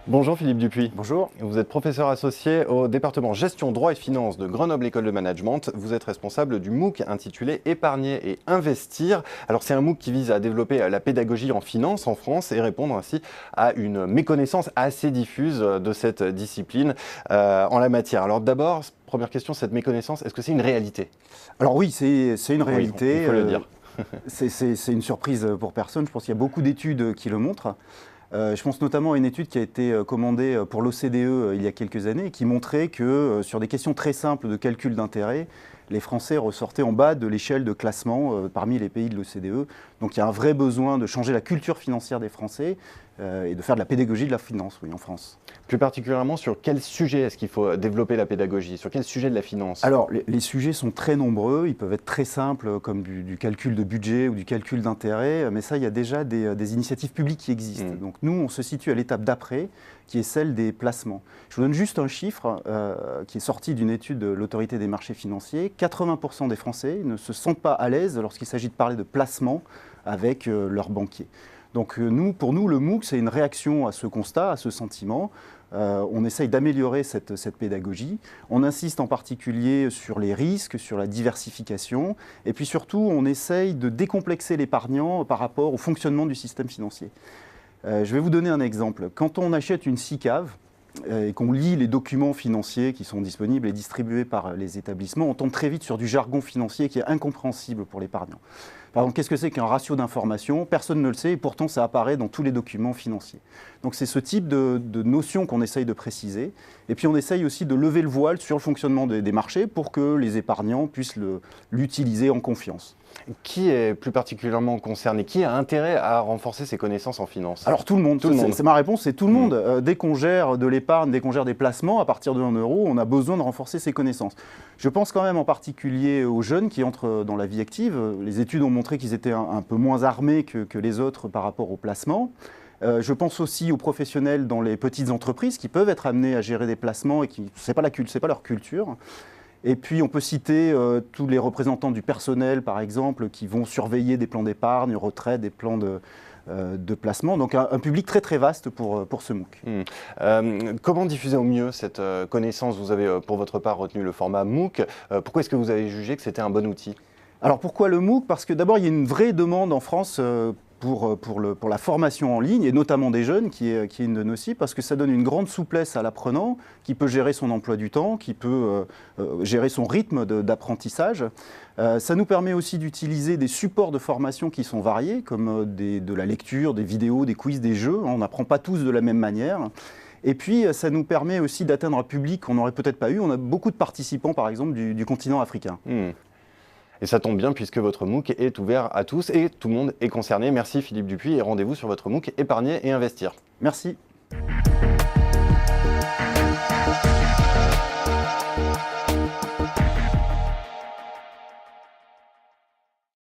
Bonjour Philippe Dupuis. Bonjour. Vous êtes professeur associé au département Gestion, Droit et Finances de Grenoble École de Management. Vous êtes responsable du MOOC intitulé Épargner et investir. Alors c'est un MOOC qui vise à développer la pédagogie en finance en France et répondre ainsi à une méconnaissance assez diffuse de cette discipline en la matière. Alors d'abord, première question, cette méconnaissance, est-ce que c'est une réalité? Alors oui, c'est une réalité. Oui, il faut le dire. C'est une surprise pour personne. Je pense qu'il y a beaucoup d'études qui le montrent. Je pense notamment à une étude qui a été commandée pour l'OCDE il y a quelques années et qui montrait que sur des questions très simples de calcul d'intérêt, les Français ressortaient en bas de l'échelle de classement parmi les pays de l'OCDE. Donc il y a un vrai besoin de changer la culture financière des Français et de faire de la pédagogie de la finance, oui, en France. Plus particulièrement, sur quel sujet est-ce qu'il faut développer la pédagogie? Sur quel sujet de la finance? Alors, les sujets sont très nombreux, ils peuvent être très simples, comme du calcul de budget ou du calcul d'intérêt, mais ça, il y a déjà des initiatives publiques qui existent. Donc nous, on se situe à l'étape d'après, qui est celle des placements. Je vous donne juste un chiffre qui est sorti d'une étude de l'autorité des marchés financiers. 80% des Français ne se sentent pas à l'aise lorsqu'il s'agit de parler de placement avec leur banquier. Donc pour nous, le MOOC, c'est une réaction à ce constat, à ce sentiment. On essaye d'améliorer cette pédagogie. On insiste en particulier sur les risques, sur la diversification. Et puis surtout, on essaye de décomplexer l'épargnant par rapport au fonctionnement du système financier. Je vais vous donner un exemple. Quand on achète une SICAV et qu'on lit les documents financiers qui sont disponibles et distribués par les établissements, on tombe très vite sur du jargon financier qui est incompréhensible pour l'épargnant. Par exemple, qu'est-ce que c'est qu'un ratio d'information? Personne ne le sait et pourtant ça apparaît dans tous les documents financiers. Donc c'est ce type de notion qu'on essaye de préciser. Et puis on essaye aussi de lever le voile sur le fonctionnement des marchés pour que les épargnants puissent l'utiliser en confiance. Qui est plus particulièrement concerné? Qui a intérêt à renforcer ses connaissances en finance? Alors tout le monde. C'est ma réponse, c'est tout le monde. Dès qu'on gère de l'épargne, dès qu'on gère des placements, à partir de 1 euro, on a besoin de renforcer ses connaissances. Je pense quand même en particulier aux jeunes qui entrent dans la vie active. Les études ont montré qu'ils étaient un peu moins armés que les autres par rapport au placement. Je pense aussi aux professionnels dans les petites entreprises qui peuvent être amenés à gérer des placements et qui c'est pas leur culture. Et puis on peut citer tous les représentants du personnel, par exemple, qui vont surveiller des plans d'épargne, retraite, des plans de placement. Donc un public très très vaste pour ce MOOC. Comment diffuser au mieux cette connaissance? Vous avez pour votre part retenu le format MOOC. Pourquoi est-ce que vous avez jugé que c'était un bon outil? Alors pourquoi le MOOC? Parce que d'abord il y a une vraie demande en France pour la formation en ligne, et notamment des jeunes, qui est une de nos cibles, parce que ça donne une grande souplesse à l'apprenant, qui peut gérer son emploi du temps, qui peut gérer son rythme d'apprentissage. Ça nous permet aussi d'utiliser des supports de formation qui sont variés, comme de la lecture, des vidéos, des quiz, des jeux. On n'apprend pas tous de la même manière. Et puis, ça nous permet aussi d'atteindre un public qu'on n'aurait peut-être pas eu. On a beaucoup de participants, par exemple, du continent africain. Et ça tombe bien puisque votre MOOC est ouvert à tous et tout le monde est concerné. Merci Philippe Dupuis et rendez-vous sur votre MOOC Épargner et investir. Merci.